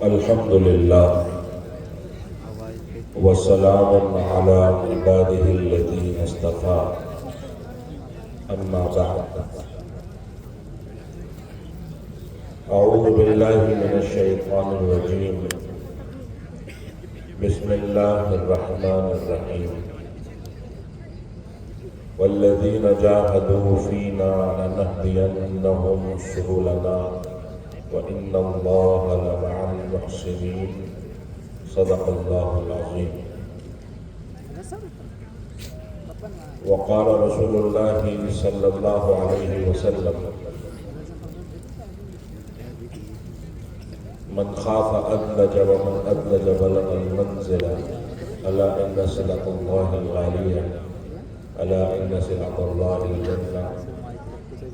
الحمدللہ وسلام علی عبادہ الذین اصطفیٰ اما بعد اعوذ باللہ من الشیطان الرجیم بسم اللہ الرحمن الرحیم والذین جاہدوا فینا لنہدینہم سبلنا وإن الله لمع المحسنين صدق الله العظيم وقال رسول الله صلى الله عليه وسلم من خاف أدلج ومن أدلج بلغ المنزل ألا إن سلعة الله الغالية ألا إن سلعة الله الجنة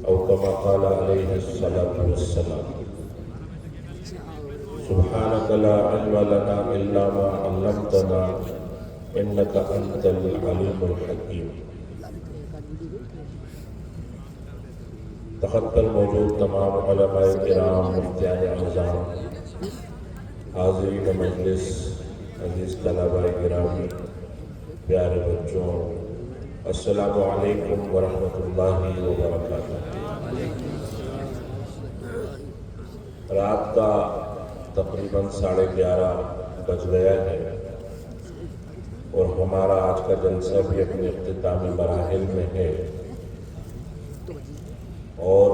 أو كما قال عليه الصلاة والسلام سبحانك لا علم لنا إلا ما علمتنا إنك أنت العليم الحكيم تخت الموجود تمام علماء کرام مفتیان اعظام حاضرین مجلس عزیز طلباء گرامی پیارے بچوں السلام علیکم ورحمۃ اللہ وبرکاتہ۔ رات کا تقریباً 11:30 بج گیا ہے اور ہمارا آج کا جلسہ بھی اپنے اختتامی مراحل میں ہے اور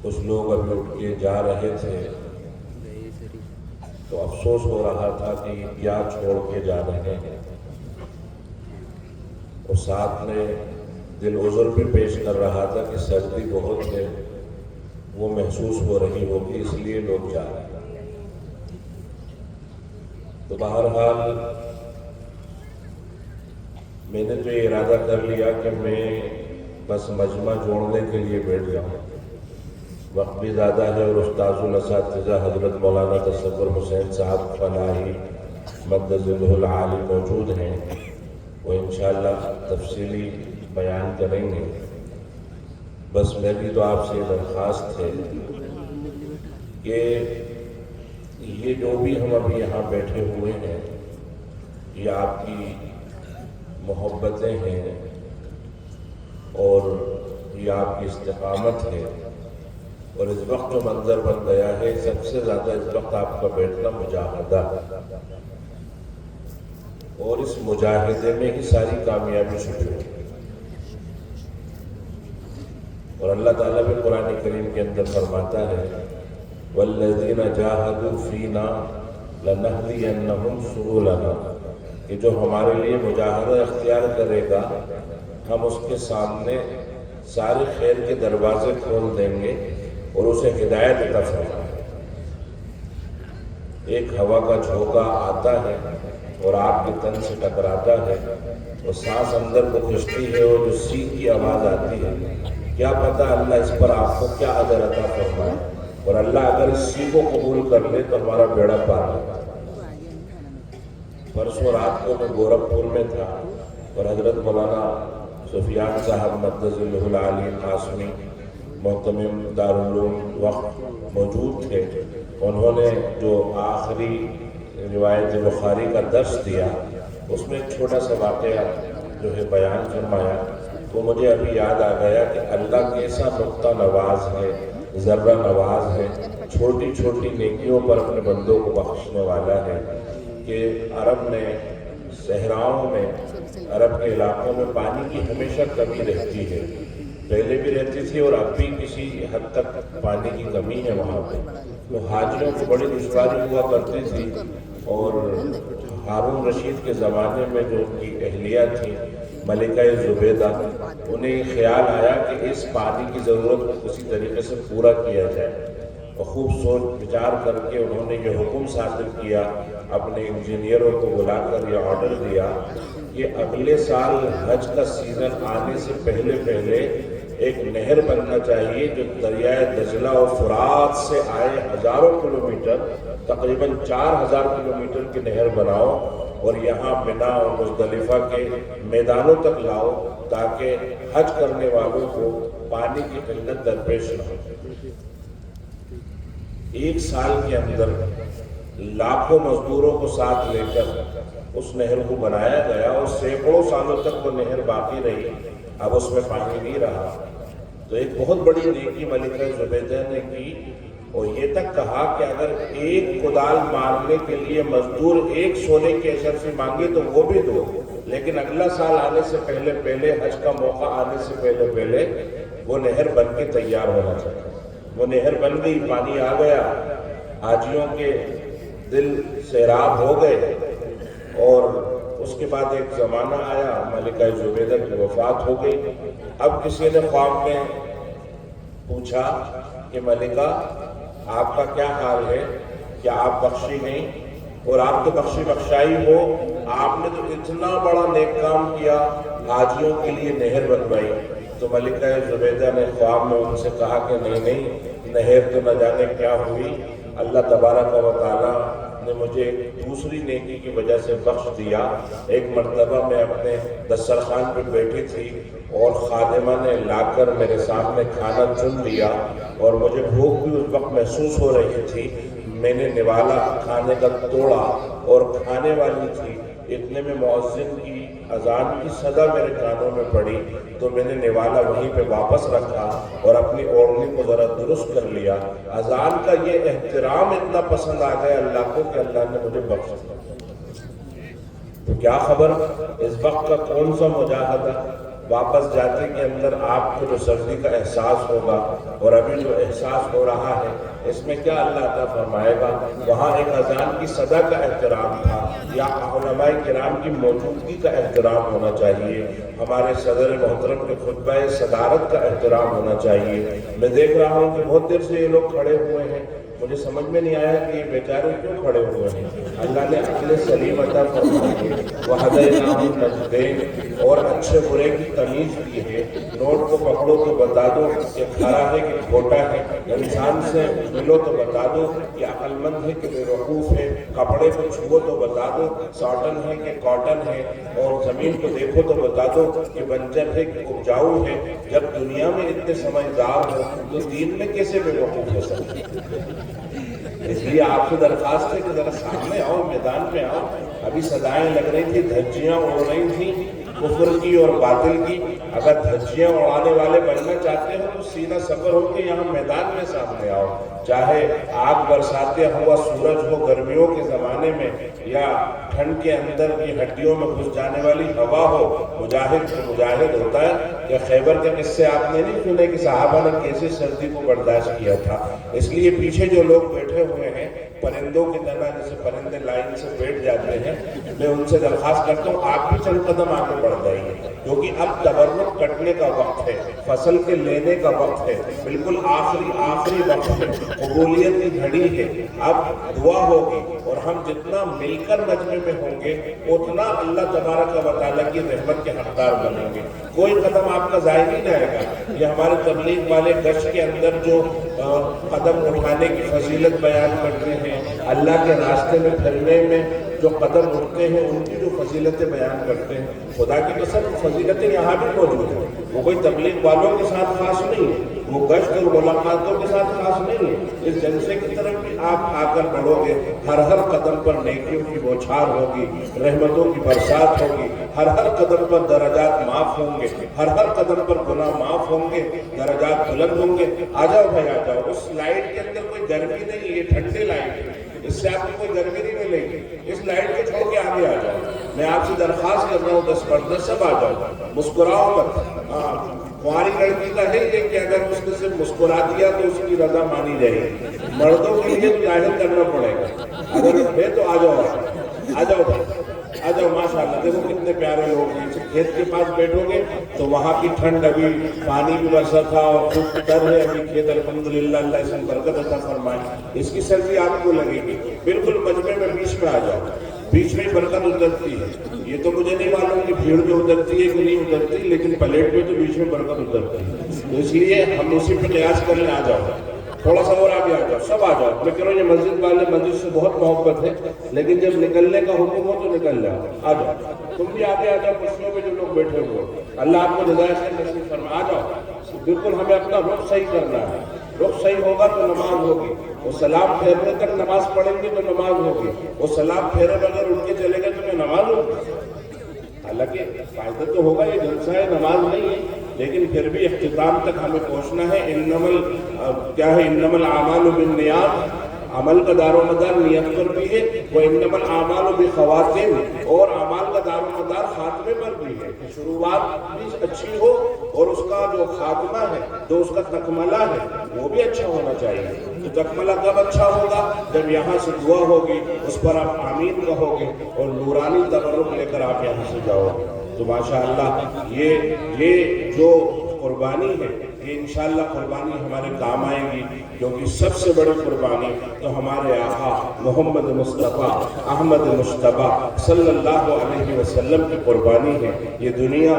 کچھ لوگ ابھی اٹھ کے جا رہے تھے تو افسوس ہو رہا تھا کہ کیا چھوڑ کے جا رہے ہیں اور ساتھ میں دل عذر بھی پیش کر رہا تھا کہ سردی بہت ہے وہ محسوس ہو رہی ہوگی اس لیے لوگ جا رہے ہیں۔ تو بہرحال میں نے تو یہ ارادہ کر لیا کہ میں بس مجمع جوڑنے کے لیے بیٹھ جاؤں، وقت بھی زیادہ ہے اور استاذ الاساتذہ حضرت مولانا تصور حسین صاحب فلاحی مدد العالی موجود ہیں، وہ انشاءاللہ تفصیلی بیان کریں گے۔ بس میری تو آپ سے درخواست ہے کہ یہ جو بھی ہم ابھی یہاں بیٹھے ہوئے ہیں یہ آپ کی محبتیں ہیں اور یہ آپ کی استقامت ہے، اور اس وقت جو منظر بن گیا ہے سب سے زیادہ اس وقت آپ کا بیٹھنا مجاہدہ ہے اور اس مجاہدے میں ہی ساری کامیابی چھپی ہے۔ اور اللہ تعالیٰ بھی قرآن کریم کے اندر فرماتا ہے وَالَّذِينَ جَاهَدُوا فِينَا لَنَهْدِيَنَّهُمْ سُبُلَنَا، کہ جو ہمارے لیے مجاہدہ اختیار کرے گا ہم اس کے سامنے سارے خیر کے دروازے کھول دیں گے اور اسے ہدایت عطا فرمائیں گے۔ ایک ہوا کا جھونکا آتا ہے اور آپ کے تن سے ٹکراتا ہے اور سانس اندر کو کھنچتی ہے اور جو سی کی آواز آتی ہے، کیا پتہ اللہ اس پر آپ کو کیا اجر عطا فرمائے، اور اللہ اگر اس سی کو قبول کر لے تو ہمارا بیڑا پار ہے۔ پرسوں رات کو میں گورکھپور میں تھا اور حضرت مولانا سفیان صاحب مدد العالی قاسمی محتمم دارالعلوم وقت موجود تھے۔ انہوں نے جو آخری روایت بخاری کا درس دیا اس میں ایک چھوٹا سا واقعہ جو ہے بیان فرمایا، وہ مجھے ابھی یاد آ گیا کہ اللہ کیسا نقطہ نواز ہے، ذرہ نواز ہے، چھوٹی چھوٹی نیکیوں پر اپنے بندوں کو بخشنے والا ہے کہ عرب نے صحراؤں میں، عرب کے علاقوں میں پانی کی ہمیشہ کمی رہتی ہے، پہلے بھی رہتی تھی اور اب بھی کسی حد تک پانی کی کمی ہے وہاں پہ، تو حاجیوں کو بڑی دشواری ہوا کرتی تھی، اور ہارون رشید کے زمانے میں جو ان کی اہلیہ تھی ملکہ زبیدہ، انہیں خیال آیا کہ اس پانی کی ضرورت کو کسی طریقے سے پورا کیا جائے، اور خوب سوچ بچار کر کے انہوں نے یہ حکم صادر کیا، اپنے انجینئروں کو بلا کر یہ آرڈر دیا کہ اگلے سال حج کا سیزن آنے سے پہلے ایک نہر بننا چاہیے جو دریائے دجلہ اور فرات سے آئے ہزاروں کلومیٹر، تقریباً 4000 کلومیٹر کی نہر بناؤ اور یہاں منا اور مزدلفہ کے میدانوں تک لاؤ تاکہ حج کرنے والوں کو پانی کی قلت درپیش نہ ہو۔ ایک سال کے اندر لاکھوں مزدوروں کو ساتھ لے کر اس نہر کو بنایا گیا اور سینکڑوں سالوں تک وہ نہر باقی رہی، اب اس میں پانی نہیں رہا۔ تو ایک بہت بڑی نیکی ملکہ زبیدہ نے کی اور یہ تک کہا کہ اگر ایک کدال مارنے کے لیے مزدور 1 سونے کی اشرفی مانگے تو وہ بھی دو، لیکن اگلا سال آنے سے پہلے حج کا موقع آنے سے پہلے وہ نہر بن کے تیار ہونا چاہیے۔ وہ نہر بن گئی، پانی آ گیا، حاجیوں کے دل سیراب ہو گئے اور اس کے بعد ایک زمانہ آیا، ملکہ زبیدہ کی وفات ہو گئی۔ اب کسی نے خواب میں پوچھا کہ ملکہ آپ کا کیا حال ہے، کیا آپ بخشی نہیں؟ اور آپ تو بخشی بخشائی ہو، آپ نے تو اتنا بڑا نیک کام کیا، حاجیوں کے لیے نہر بنوائی۔ تو ملکہ زبیدہ نے خواب میں ان سے کہا کہ نہیں، نہر تو نہ جانے کیا ہوئی، اللہ تبارک و تعالیٰ نے مجھے دوسری نیکی کی وجہ سے بخش دیا۔ ایک مرتبہ میں اپنے دسترخوان پہ بیٹھی تھی اور خادمہ نے لا کر میرے سامنے کھانا چن لیا اور مجھے بھوک بھی اس وقت محسوس ہو رہی تھی۔ میں نے نوالا کھانے کا توڑا اور کھانے والی تھی، اتنے میں مؤذن کی اذان کی صدا میرے کانوں میں پڑی، تو میں نے نوالا وہیں پہ واپس رکھا اور اپنی اوڑھنی کو ذرا درست کر لیا۔ اذان کا یہ احترام اتنا پسند آ گیا اللہ کو کہ اللہ نے مجھے بخش دیا۔ تو کیا خبر اس وقت کا کون سا مجاہدہ، واپس جاتے کے اندر آپ کو جو سردی کا احساس ہوگا اور ابھی جو احساس ہو رہا ہے، اس میں کیا اللہ عطا فرمائے گا۔ وہاں ایک اذان کی صدا کا احترام تھا، یا علماء کرام کی موجودگی کا احترام ہونا چاہیے، ہمارے صدر محترم کے خطبہ صدارت کا احترام ہونا چاہیے۔ میں دیکھ رہا ہوں کہ بہت دیر سے یہ لوگ کھڑے ہوئے ہیں، مجھے سمجھ میں نہیں آیا کہ یہ بیچارے کیوں کھڑے ہوئے ہیں۔ اللہ نے عقل سلیم عطا فرمائی ہے، وَهَدَيْنَاهُ النَّجْدَيْنِ، اور اچھے برے کی تمیز دی ہے۔ نوٹ کو پکڑو تو بتا دو کہ کھرا ہے کہ کھوٹا ہے، انسان سے ملو تو بتا دو کہ عقل مند ہے کہ بے وقوف ہے، کپڑے کو چھوؤ تو بتا دو ساٹن ہے کہ کاٹن ہے، اور زمین کو دیکھو تو بتا دو کہ بنجر ہے کہ اپجاؤ ہے۔ جب دنیا میں اتنے سمجھدار ہو تو دین میں کیسے بے وقوف ہو سکتے؟ اس لیے آپ سے درخواست ہے کہ ذرا سامنے آؤ، میدان میں آؤ۔ ابھی صدائیں لگ رہی تھی، دھجیاں اڑ رہی تھیں کفر کی اور باطل کی۔ اگر دھجیاں اڑانے والے بننا چاہتے ہو تو سیدھا سفر ہو کے یہاں میدان میں سامنے آؤ، چاہے آگ برساتے ہوا سورج ہو گرمیوں کے زمانے میں، یا ٹھنڈ کے اندر کی ہڈیوں میں گھس جانے والی ہوا ہو۔ مجاہد تو مجاہد ہوتا ہے۔ کہ خیبر کے قصے آپ نے نہیں سنے کہ صحابہ نے کیسے سردی کو برداشت کیا تھا؟ اس لیے پیچھے جو لوگ بیٹھے ہوئے ہیں پرندوں کی طرح، جیسے پرندے لائن سے بیٹھ جاتے ہیں، میں ان سے درخواست کرتا ہوں آپ بھی چند قدم آگے بڑھ جائیے، کیونکہ اب تبرک کٹنے کا وقت ہے، فصل کے لینے کا وقت ہے، بالکل آخری وقت ہے، قبولیت کی گھڑی ہے۔ اب دعا ہوگی اور ہم جتنا مل کر مجمع میں ہوں گے اتنا اللہ تبارک و تعالیٰ کی رحمت کے حقدار بنیں گے۔ کوئی قدم آپ کا ضائع نہیں جائے گا۔ یہ ہمارے تبلیغ والے گشت کے اندر جو قدم اٹھانے کی فضیلت بیان کرتے ہیں، اللہ کے راستے میں پھرنے میں جو قدم اٹھتے ہیں ان کی جو فضیلتیں بیان کرتے ہیں، خدا کی قسم فضیلتیں یہاں بھی موجود ہیں۔ وہ کوئی تبلیغ والوں کے ساتھ خاص نہیں ہے، وہ گشت اور ملاقاتوں کے ساتھ خاص نہیں ہے۔ اس جلسے کی طرف بھی آپ آ کر بڑھو گے، ہر قدم پر نیکیوں کی بوچھار ہوگی، رحمتوں کی برسات ہوگی، ہر قدم پر درجات معاف ہوں گے، ہر قدم پر گناہ معاف ہوں گے، درجات بلند ہوں گے۔ آ جاؤ بھائی آ جاؤ، اس لائٹ کے اندر کوئی گرمی نہیں ہے، یہ ٹھنڈی لائٹ ہے، اس سے آپ کو کوئی گرمی نہیں ملے گی۔ اس لائٹ کو چھوڑ کے آگے آ جاؤ۔ میں آپ سے درخواست کر رہا ہوں 10 سب آ جاؤ، مسکراؤ مت۔ ہماری لڑکی کا ہے یہ کہ اگر اس نے صرف مسکرا دیا تو اس کی رضا مانی جائے گی، مردوں کے لیے تو ظاہر کرنا پڑے گا۔ اگر ہے تو آ جاؤ، آ جاؤ آ جاؤ، ماشاءاللہ دیکھو کتنے پیارے لوگ ہیں۔ کھیت کے پاس بیٹھو گے تو وہاں کی ٹھنڈ، ابھی پانی بھی برسا تھا اور خوب تر ہے ابھی کھیت، الحمدللہ اللہ اس میں برکت عطا فرمائے، اس کی سردی آپ کو لگے گی۔ بالکل مجمع میں بیچ میں آ جاؤ۔ بیچ میں برکت اترتی ہے. یہ تو مجھے نہیں معلوم کہ بھیڑ میں اترتی ہے کہ نہیں اترتی، لیکن پلیٹ میں تو بیچ میں برکت اترتی ہے. تو اس لیے ہم اسی پہ قیاس کرنے آ جاؤ، تھوڑا سا اور آگے آ جاؤ، سب آ جاؤ. میں کہہ رہا ہوں یہ مسجد والے مسجد سے بہت محبت ہے، لیکن جب نکلنے کا حکم ہو تو نکل جاؤ، آ جاؤ. تم بھی آگے آ جاؤ، کرسیوں پہ جو لوگ بیٹھے ہوئے، اللہ آپ کو جزائے خیر نصیب فرمائے. آ جاؤ، بالکل ہمیں اپنا رخ صحیح کرنا ہے. رخ صحیح ہوگا تو نماز ہوگی، وہ سلام پھیرنے تک نماز پڑھیں گے تو نماز ہوگی. وہ سلام پھیرے بغیر اٹھ کے چلے گئے تو نماز ہوگی. حالانکہ فائدہ تو ہوگا، یہ جلسہ ہے، نماز نہیں ہے، لیکن پھر بھی اختتام تک ہمیں پہنچنا ہے. انما الاعمال بالنیات، عمل کا دار و مدار نیت پر بھی ہے. وہ انما الاعمال بالخواتیم، اور اعمال کا دار و مدار خاتمے پر بھی ہے. شروعات بھی اچھی ہو اور اس کا جو خاتمہ ہے، جو اس کا تکملہ ہے، وہ بھی اچھا ہونا چاہیے. تو تکملہ کب اچھا ہوگا؟ جب یہاں سے دعا ہوگی، اس پر آپ آمین کہو گے اور نورانی تبرک لے کر آپ یہاں سے جاؤ گے. تو ماشاءاللہ یہ جو قربانی ہے، یہ انشاءاللہ قربانی ہمارے کام آئے گی، کیونکہ سب سے بڑی قربانی تو ہمارے آقا محمد مصطفیٰ احمد مجتبیٰ صلی اللہ علیہ وسلم کی قربانی ہے. یہ دنیا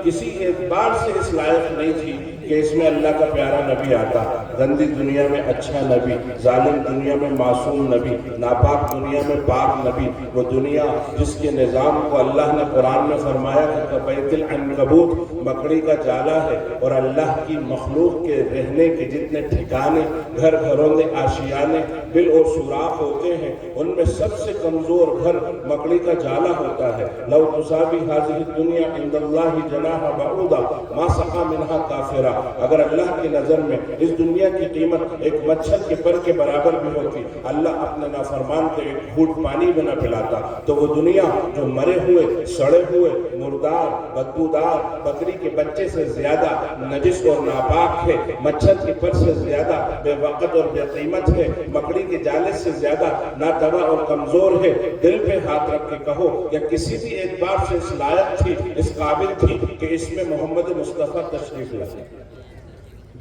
کسی اعتبار سے اس لائق نہیں تھی کہ اس میں اللہ کا پیارا نبی آتا. گندی دنیا میں اچھا نبی، ظالم دنیا میں معصوم نبی، ناپاک دنیا میں پاک نبی. وہ دنیا جس کے نظام کو اللہ نے قرآن میں فرمایا کہ کبیت العنکبوت، مکڑی کا جالا ہے، اور اللہ کی مخلوق کے رہنے کے جتنے ٹھکانے، گھر گھروندے، آشیانے، بل اور سوراخ ہوتے ہیں، ان میں سب سے کمزور گھر مکڑی کا جالا ہوتا ہے. لو تساوی هذه الدنيا عند الله جناح بعوضہ ما سقى منها کافرا. اگر اللہ کی نظر میں اس دنیا کی قیمت ایک مچھر کے پر کے برابر بھی ہوتی، اللہ اپنے نافرمان کو ایک گھونٹ پانی بھی نہ پلاتا. تو وہ دنیا جو مرے ہوئے، سڑے ہوئے، مردار، بدبودار بکری کے بچے سے زیادہ نجس اور ناپاک ہے، مچھر کے پر سے زیادہ بے وقت اور بے قیمت ہے، مکڑی کے جالے سے زیادہ ناتوا اور کمزور ہے. دل پہ ہاتھ رکھ کے کہو کہ کسی بھی اعتبار سے اس لائق تھی، اس قابل تھی کہ اس میں محمد مصطفیٰ تشریف لائے.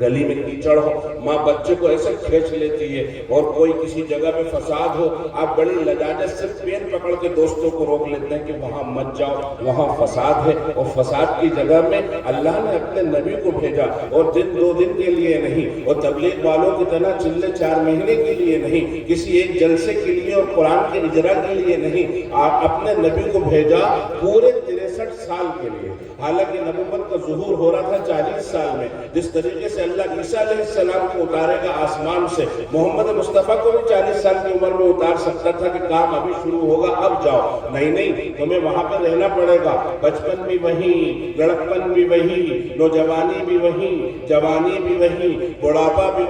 گلی میں کیچڑ ہو، ماں بچے کو ایسے کھینچ لیتی ہے، اور کوئی کسی جگہ میں فساد ہو، آپ بڑی لجاجت سے پیر پکڑ کے دوستوں کو روک لیتے ہیں کہ وہاں مت جاؤ، وہاں فساد ہے. اور فساد کی جگہ میں اللہ نے اپنے نبی کو بھیجا، اور دو دن کے لیے نہیں، اور تبلیغ والوں کی طرح چلے 4 مہینے کے لیے نہیں، کسی ایک جلسے کے لیے اور قرآن کے اجرا کے لیے نہیں. آپ اپنے نبی کو بھیجا پورے 63 سال کے لیے. حالانکہ نبوت کا ظہور ہو رہا تھا 40 سال میں. جس طریقے سے اللہ عیسیٰ علیہ السلام کو اتارے گا آسمان سے، محمد مصطفیٰ کو بھی 40 سال کی عمر میں اتار سکتا تھا کہ کام ابھی شروع ہوگا، اب جاؤ. نہیں، تمہیں وہاں پہ رہنا پڑے گا. بچپن بھی وہی، لڑکپن بھی وہی، نوجوانی بھی وہی، جوانی بھی وہی، بڑھاپا بھی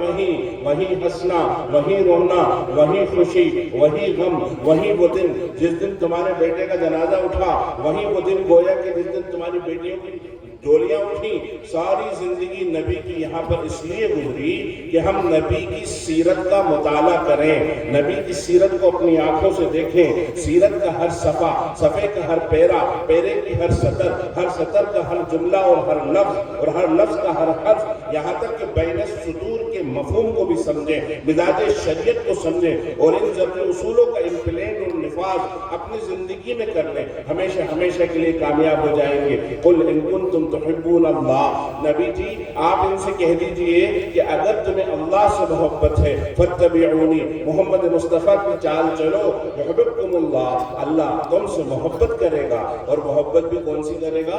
وہی ہنسنا، وہی رونا، وہی خوشی، وہی غم. وہی وہ دن جس دن تمہارے بیٹے کا جنازہ اٹھا، وہی وہ دن گویا کہ جس دن تمہاری بیٹیوں کی ڈولیاں اٹھی. ساری زندگی نبی کی یہاں پر اس لیے گزری کہ ہم نبی کی سیرت کا مطالعہ کریں، نبی کی سیرت کو اپنی آنکھوں سے دیکھیں. سیرت کا ہر صفحہ، صفحے کا ہر پیرا، پیرے کی ہر سطر، ہر سطر کا ہر جملہ اور ہر لفظ، اور ہر لفظ کا ہر حرف، یہاں تک کہ بین السطور کے مفہوم کو بھی سمجھیں، مزاج شریعت کو سمجھیں، اور ان ضروری اصولوں کا امپلینٹ اور نفاذ اپنی زندگی میں کر لیں. ہمیشہ کے لیے کامیاب ہو جائیں گے. قل ان کنتم تحبون اللہ. نبی جی آپ ان سے کہہ دیجئے کہ اگر تمہیں اللہ سے محبت ہے فاتبعونی، محمد مصطفیٰ کی چال چلو، یحببکم اللہ، اللہ تم سے محبت کرے گا. اور محبت بھی کون سی کرے گا؟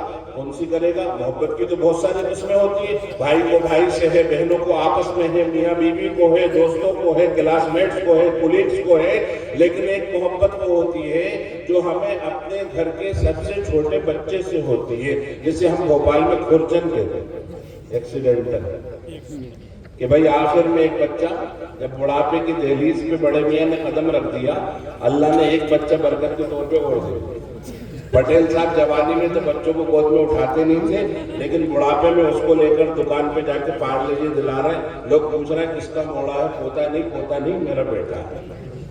محبت کی تو بہت ساری قسمیں ہوتی ہیں. بھائی کو بھائی سے ہے، بہنوں کو آپس میں ہے، میاں بیوی کو ہے، دوستوں کو ہے، کلاس میٹس کو ہے، کولیگز کو ہے. لیکن ایک محبت وہ ہوتی ہے جو ہمیں اپنے گھر کے سب سے چھوٹے بچے سے ہوتی ہے، جسے ہم بھوپال میں کھرچن کہتے ہیں، ایکسیڈنٹل. کہ بھئی آخر میں ایک بچہ جب بڑھاپے کی دہلیز پہ بڑے میاں نے قدم رکھ دیا، اللہ نے ایک بچہ برکت کے طور پہ اوڑھ دیا. پٹیل صاحب جوانی میں تو بچوں کو گود میں اٹھاتے نہیں تھے، لیکن بڑھاپے میں اس کو لے کر دکان پہ جا کے پارلے جی دلا رہے ہیں. لوگ پوچھ رہے ہیں کس کا موڑا ہے؟ پوتا نہیں، میرا بیٹا ہے.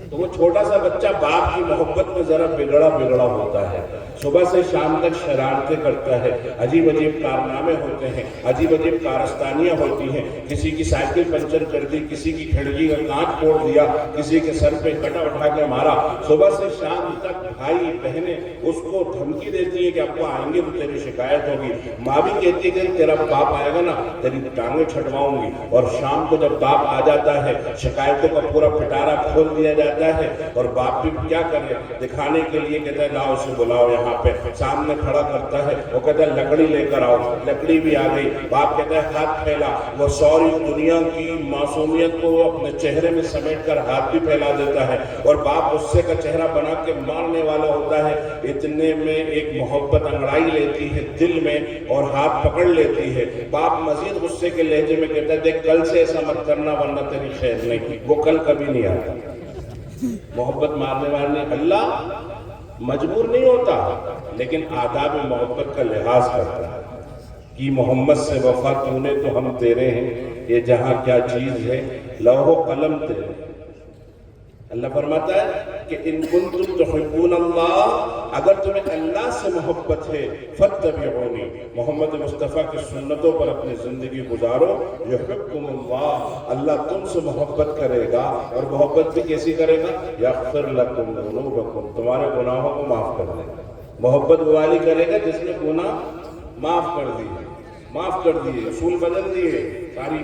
تو وہ چھوٹا سا بچہ باپ کی محبت میں ذرا بگڑا ہوتا ہے، صبح سے شام تک شرارتیں کرتا ہے، عجیب عجیب کارنامے ہوتے ہیں، عجیب عجیب کارستانیاں ہوتی ہیں، کسی کی سائیکل پنچر کر دی، کسی کی کھڑکی کا کانچ توڑ دیا، کسی کے سر پہ کٹا اٹھا کے مارا، صبح سے شام تک بھائی بہنیں اس کو دھمکی دیتی ہے کہ ابا آئیں گے تو تیری شکایت ہوگی، ماں بھی کہتی ہے کہ تیرا باپ آئے گا نا تیری ٹانگیں چھٹواؤں گی، اور شام کو جب باپ آ جاتا ہے شکایتوں کا پورا پٹارا کھول دیا جاتا ہے، اور باپ بھی کیا کرے دکھانے کے لیے کہتا ہے لاؤ اسے بلاؤ، یہاں پہ سامنے کھڑا کرتا ہے، وہ کہتا ہے لکڑی لے کر آؤ، لکڑی بھی آ گئی، باپ کہتا ہے ہاتھ پھیلا، وہ سوری دنیا کی معصومیت کو اپنے چہرے میں سمیٹ کر ہاتھ بھی پھیلا دیتا ہے، اور باپ غصے کا چہرہ بنا کے مارنے والا ہوتا ہے، اتنے میں ایک محبت انگڑائی لیتی ہے دل میں اور ہاتھ پکڑ لیتی ہے، باپ مزید غصے کے لہجے میں کہتا ہے دیکھ کل سے ایسا مت کرنا ورنہ تیری خیر نہیں، وہ کل کبھی نہیں آتا۔ محبت مارنے والے اللہ مجبور نہیں ہوتا، لیکن آداب محبت کا لحاظ کرتا ہے کہ محمد سے وفا تو نے تو ہم تیرے ہیں، یہ جہاں کیا چیز ہے لوح و قلم تیرے۔ اللہ فرماتا ہے کہ ان کنتم تحبون اللہ، اگر تمہیں اللہ سے محبت ہے فاتبعونی، محمد مصطفیٰ کی سنتوں پر اپنی زندگی گزارو، یحببکم اللہ، اللہ تم سے محبت کرے گا، اور محبت بھی کیسی کرے گا؟ یغفر لکم ذنوبکم، تمہارے گناہوں کو معاف کر دے گا۔ محبت والی کرے گا جس نے گناہ معاف کر دیے، اصول بدل دیے، ساری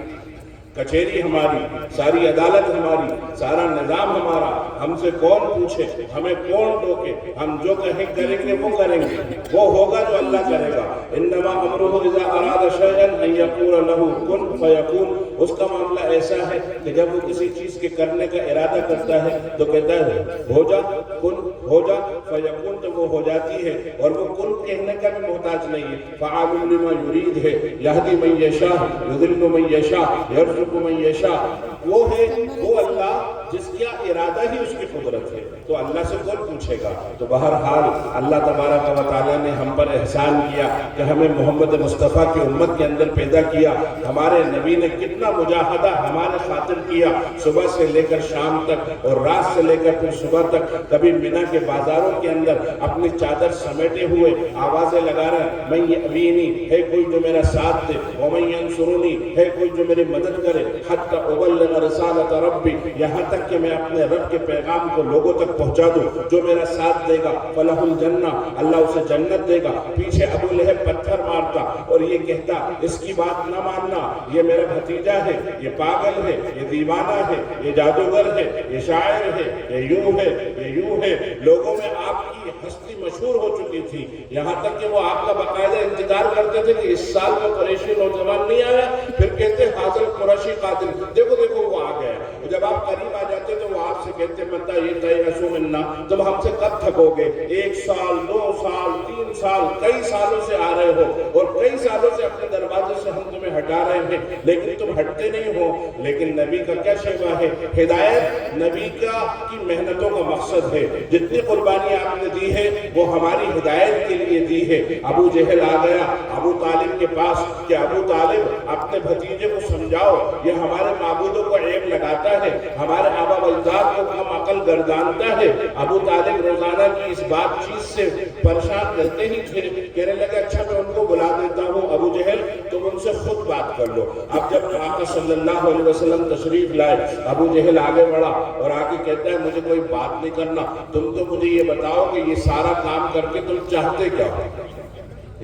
کچہری ہماری، ساری عدالت ہماری، سارا نظام ہمارا، ہم سے کون پوچھے، ہمیں کون ٹوکے، ہم جو کہیں کریں گے وہ کریں گے، وہ ہوگا جو اللہ کرے گا۔ انما امرہ اذا اراد شیئا ان یقول له کن فیکون، اس کا معاملہ ایسا ہے کہ جب وہ کسی چیز کے کرنے کا ارادہ کرتا ہے تو کہتا ہے ہو جا، کن ہو جا، فیکون تو وہ ہو جاتی ہے، اور وہ کن کہنے کا بھی محتاج نہیں ہے، فعال لما یرید ہے، یہدی من یشاء یضل من یشاء یرزق من یشاء، وہ ہے وہ اللہ جس کا ارادہ ہی اس کی قدرت ہے، تو اللہ سے کون پوچھے گا؟ تو بہرحال اللہ تبارک و تعالیٰ نے ہم پر احسان کیا کہ ہمیں محمد مصطفیٰ کی امت کے اندر پیدا کیا، ہمارے نبی نے کتنا مجاہدہ ہمارے خاطر کیا، صبح سے لے کر شام تک اور رات سے لے کر پھر صبح تک، کبھی مینا کے بازاروں کے اندر اپنی چادر سمیٹے ہوئے آوازیں لگا رہے من یأوینی، ہے کوئی جو میرا ساتھ دے، ومن ینصرنی، ہے کوئی جو میری مدد کرے، حتی ابلغ رسالت ربی، یہاں تک کہ میں اپنے رب کے پیغام کو لوگوں تک پہنچا دوں، جو میرا ساتھ دے گا فلہ الجنہ، اللہ اسے جنت دے گا۔ پیچھے ابو لہب پتھر مارتا اور یہ کہتا اس کی بات نہ ماننا، یہ میرا بھتیجا ہے، یہ پاگل ہے، یہ دیوانہ ہے، یہ جادوگر ہے، یہ شاعر ہے، یہ یوں ہے، یہ یوں ہے، لوگوں میں آپ کی ہستی مشہور ہو چکی تھی، یہاں تک کہ وہ آپ کا باقاعدہ انتظار کرتے تھے کہ اس سال میں قریشی نوجوان نہیں آیا، پھر کہتے حاضر قریشی قاتل، دیکھو دیکھو وہ آ گیا، جب آپ قریب آ جاتے تو وہ آپ سے کہتے متا یہ تیأسوا منا، تم ہم سے کب تھکو گے؟ 1 سال 2 سال 3 سال کئی سالوں سے آ رہے ہو، اور کئی سالوں سے اپنے دروازے سے ہم تمہیں ہٹا رہے ہیں لیکن تم ہٹتے نہیں ہو۔ لیکن نبی کا کیا شیوا ہے؟ ہدایت نبی کی محنتوں کا مقصد ہے، جتنی قربانی آپ نے دی ہے وہ ہماری ہدایت کے لیے دی ہے۔ ابو جہل آ گیا ابو طالب کے پاس کہ ابو طالب اپنے بھتیجے کو سمجھاؤ، یہ ہمارے معبودوں کو عیب لگاتا ہے، ہمارے آبا و اجداد کو کم عقل گردانتا ہے۔ ابو طالب روزانہ کی اس بات چیز سے پریشان رہتے ہی تھے، کہنے لگے اچھا میں ان کو بلا دیتا ہوں، ابو جہل تم ان سے خود بات کر لو۔ اب جب آقا صلی اللہ علیہ وسلم تشریف لائے، ابو جہل آگے بڑھا اور آگے کہتا ہے مجھے کوئی بات نہیں کرنا، تم تو مجھے یہ بتاؤ کہ یہ سارا کام کر کے تم چاہتے کیا ہو؟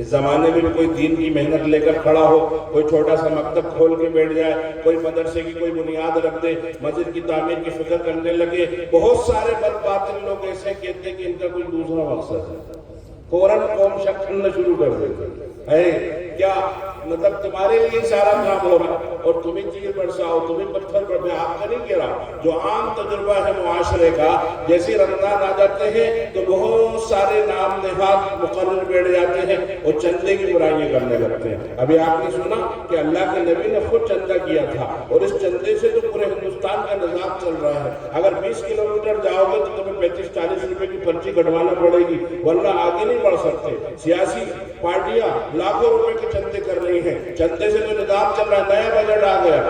اس زمانے میں بھی کوئی دین کی محنت لے کر کھڑا ہو، کوئی چھوٹا سا مکتب کھول کے بیٹھ جائے، کوئی مدرسے کی کوئی بنیاد رکھ دے، مسجد کی تعمیر کی فکر کرنے لگے، بہت سارے بد باطل لوگ ایسے کہتے ہیں کہ ان کا کوئی دوسرا مقصد ہے، فوراً قوم شک کرنا شروع کر دیتے ہیں کیا مطلب تمہارے لیے سارا کام ہو رہا اور تمہیں تیر برساؤ، تمہیں پتھر پر، میں آپ کا نہیں کہہ رہا، جو عام تجربہ ہے معاشرے کا، جیسے رمضان آ جاتے ہیں تو بہت سارے نام نہاد مقرر بیٹھ جاتے ہیں اور چندے کی برائیاں کرنے لگتے ہیں۔ ابھی آپ نے سنا کہ اللہ کے نبی نے خود چندہ کیا تھا، اور اس چندے سے تو پورے ہندوستان کا نظام چل رہا ہے، اگر 20 کلومیٹر جاؤ گے تو تمہیں 35-40 روپے کی پرچی کٹوانا پڑے گی، ورنہ آگے نہیں بڑھ سکتے۔ سیاسی پارٹیاں لاکھوں روپے کے چندے کر رہی ہیں، چندے سے تو نظام چل رہا ہے، نیا بجٹ آ گیا،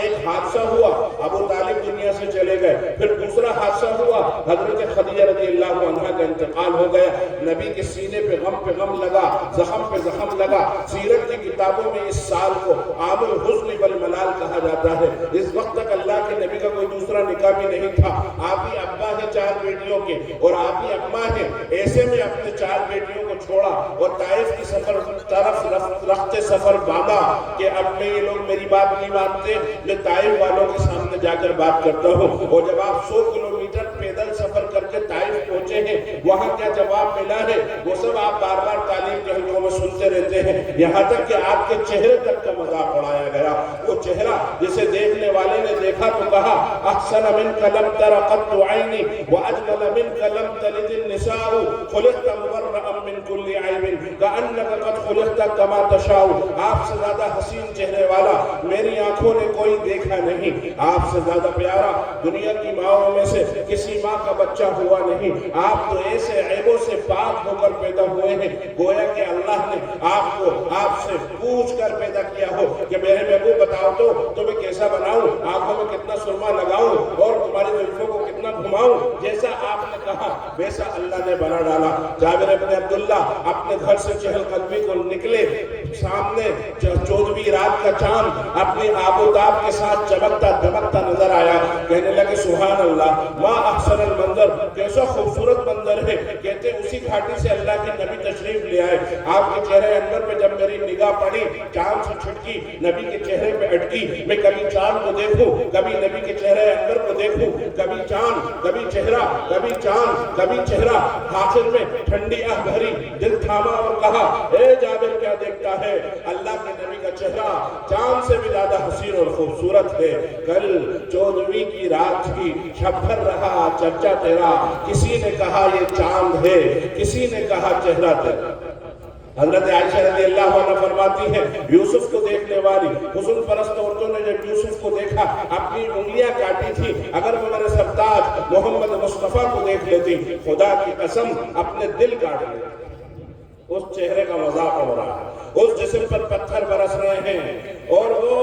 ایک حادثہ ہوا، ابو طالب دنیا سے چلے گئے، پھر دوسرا حادثہ ہوا، حضرت خدیجہ رضی اللہ عنہا کا انتقال ہو گیا، نبی کے سینے پہ غم لگا، زخم پہ زخم لگا۔ سیرت کی کتابوں میں اس سال کو عام الحزن والملال کہا جاتا ہے۔ اس وقت تک اللہ کے نبی کا کوئی دوسرا نکاح بھی نہیں تھا، آپ ہی ابا ہیں 4 بیٹیوں کے اور آپ ہی اماں ہیں، ایسے میں اپنے 4 بیٹیوں کو چھوڑا اور طائف کی سفر طرف رخت سفر باندھا کہ اب میں یہ لوگ میری بات نہیں مانتے، میں طائف والوں کے سامنے جا کر بات کرتا ہوں۔ اور جب آپ 100 کلومیٹر پیدل سفر کر کے طائف پہنچے ہیں، وہاں کیا جواب ملا ہے وہ سب آپ بار بار تعلیم کے حلقوں میں سنتے رہتے ہیں، یہاں تک کہ آپ کے چہرے تک کا مذاق اڑایا گیا۔ وہ چہرہ جسے دیکھنے والے نے دیکھا تو کہا احسن منک لم تر قط عینی واجمل منک لم تلد النساء خلقت مبرئا من كل عیب کانک قد خلقت کما تشاء۔ آپ سے زیادہ حسین چہرے والا میری آنکھوں نے کوئی دیکھا نہیں، آپ سے زیادہ پیارا دنیا کی ماؤں میں سے کسی ماں کا بچہ ہوا نہیں، آپ تو ایسے عیبوں سے پاک ہو کر پیدا ہوئے ہیں گویا کہ اللہ نے آپ کو آپ سے پوچھ کر پیدا کیا ہو کہ میرے محبوب بتاؤ تو تمہیں کیسا بناؤں، آنکھوں میں کتنا سرما لگاؤں اور تمہاری زلفوں کو کتنا گھماؤں، جیسا آپ نے کہا ویسا اللہ نے بنا ڈالا۔ جابر ابن عبداللہ اپنے گھر سے چہل قدمی کو نکلے، سامنے 14ویں رات کا چاند اپنی آب و تاب کے ساتھ چمکتا دمکتا نظر آیا، کہنے لگے سبحان اللہ ما احسن المنظر، کیسا خوبصورت منظر ہے۔ کہتے اسی گھاٹی سے اللہ کے نبی تشریف لے آئے، آپ کے چہرے انور پہ جب میری نگاہ پڑی چاند سے چھٹکی نبی کے چہرے پہ اٹکی، میں کبھی چاند کو دیکھوں کبھی نبی کے چہرے انور کو دیکھوں، کبھی چاند کبھی چہرہ کبھی چاند کبھی چہرہ، آخر میں ٹھنڈی آہ بھری، دل تھاما اور کہا اے جابر کیا دیکھتا ہے، اللہ کے نبی کا چہرہ چاند سے بھی زیادہ حسین اور خوبصورت ہے۔ کل 14ویں کی رات کی شب بھر رہا چرچا تیرا، کسی نے کہا یہ چاند ہے، کسی نے کہا چہرہ تیرا۔ حضرت عائشہ رضی اللہ عنہ فرماتی ہے یوسف کو دیکھنے والی حسن پرست عورتوں نے جب یوسف کو دیکھا اپنی انگلیاں کاٹی تھی، اگر وہ میرے سرتاج محمد مصطفیٰ کو دیکھ لیتی خدا کی قسم اپنے دل کاٹ لیتی۔ اس چہرے کا مذاق ہو رہا ہے، اس جسم پر پتھر برس رہے ہیں، اور وہ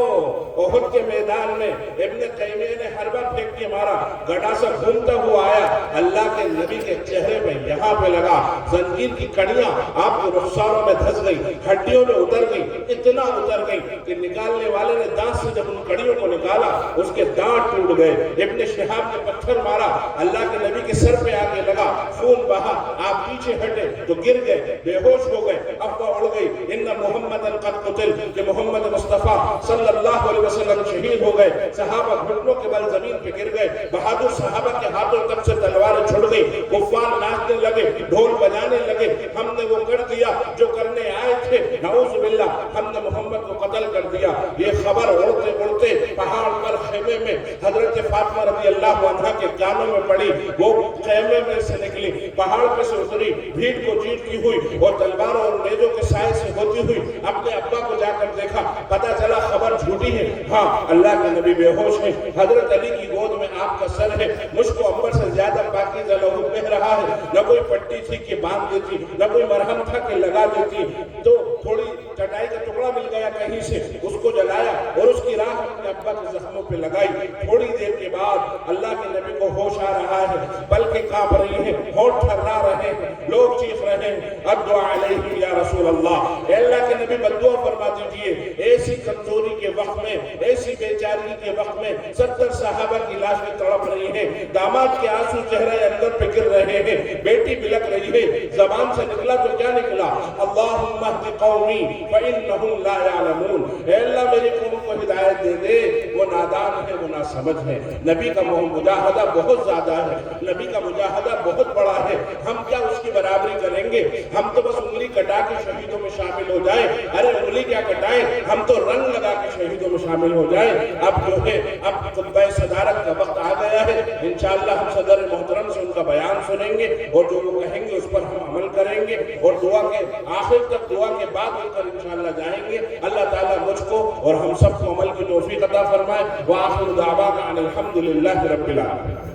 احد کے میدان میں ابن تیمیہ نے حربہ پھینک کے مارا، گڑھا سے گھومتا ہوا آیا، اللہ کے نبی کے چہرے پہ یہاں پہ لگا، زنجیر کی کڑیاں آپ کے رخساروں میں دھس گئی، ہڈیوں میں اتر گئی، اتنا اتر گئی کہ نکالنے والے نے دانت سے جب ان کڑیوں کو نکالا اس کے دانت ٹوٹ گئے۔ ابن شہاب نے پتھر مارا، اللہ کے نبی کے سر پہ آگے لگا، خون بہا، آپ پیچھے ہٹے تو گر گئے، بے ہوش ہو گئے، افواہ اڑ گئی ان محمد قد قتل، کہ محمد مصطفیٰ صلی اللہ علیہ وسلم شہید ہو گئے۔ صحابہ گھٹنوں کے بل زمین پہ گر گئے، بہادر صحابہ کے ہاتھوں تک سے تلواریں چھڑ گئی، کفار ناچنے لگے، ڈھول بجانے لگے، ہم نے وہ کر دیا جو کرنے آئے تھے، نعوذ باللہ ہم نے محمد کو قتل کر دیا۔ یہ خبر اڑتے اڑتے پہاڑ پر خیمے میں حضرت فاطمہ رضی اللہ عنہا کے کانوں میں پڑی، وہ خیمے میں سے نکلی، پہاڑ پہ سے اتری، بھیڑ کو چیرتی ہوئی اور تلواروں اور نیزوں کے سائے سے ہوتی ہوئی اپنے ابا کو جا کر دیکھا، پتہ چلا خبر جھوٹی ہے، ہاں اللہ کے نبی بے ہوش ہیں، حضرت علی کی گود میں آپ کا سر ہے، مجھ کو عمر سے زیادہ پاکیزہ لہو بہہ رہا ہے، نہ کوئی پٹی تھی کہ باندھ دیتی، نہ کوئی مرہم تھا کہ لگا دیتی، تو تھوڑی چٹائی کا ٹکڑا مل گیا کہیں سے، اس کو جلایا اور اس کی راہ اپنے ابا کے زخموں پہ لگائی۔ تھوڑی دیر کے بعد اللہ کے نبی کو ہوش آ رہا ہے، پلکیں کانپ رہی ہیں، ہونٹ تھرا رہے ہیں، لوگ چیخ رہے ہیں ادعا علیہ یا رسول اللہ، اے اللہ کے نبی بددعا فرما دیجئے۔ ایسی کمزوری کے وقت میں، ایسی بیچاری کے وقت میں 70 صحابہ کی لاشیں تڑپ رہی ہیں، داماد کے آنسو چہرے اندر پہ گر رہے ہیں، بیٹی بلک رہی ہے، زبان سے نکلا تو کیا نکلا؟ اللہم اہد قومی فإنہم لا یعلمون، اے اللہ میری قوم کو ہدایت دے دے، وہ نادان ہے، وہ ناسمجھ ہے۔ نبی کا مجاہدہ بہت زیادہ ہے، نبی کا مجاہدہ بہت بڑا ہے، ہم کیا اس کی برابری کریں گے؟ ہم تو بس انگلی کٹا کے شہیدوں میں شامل ہو جائیں، ارے انگلی کیا کٹائیں، ہم تو رنگ لگا کے شہیدوں میں شامل ہو جائیں۔ اب جو ہے اب خطبہ صدارت کا وقت آ گیا ہے، انشاءاللہ ہم صدر محترم سے ان کا بیان سنیں گے اور جو وہ کہیں گے اس پر ہم عمل کریں گے اور دعا کے آخر تک دعا کے بعد ان پر انشاءاللہ جائیں گے۔ اللہ تعالیٰ مجھ کو اور ہم سب کو عمل کی توفیق عطا فرمائے۔ وآخر دعوانا ان الحمدللہ رب العالمین۔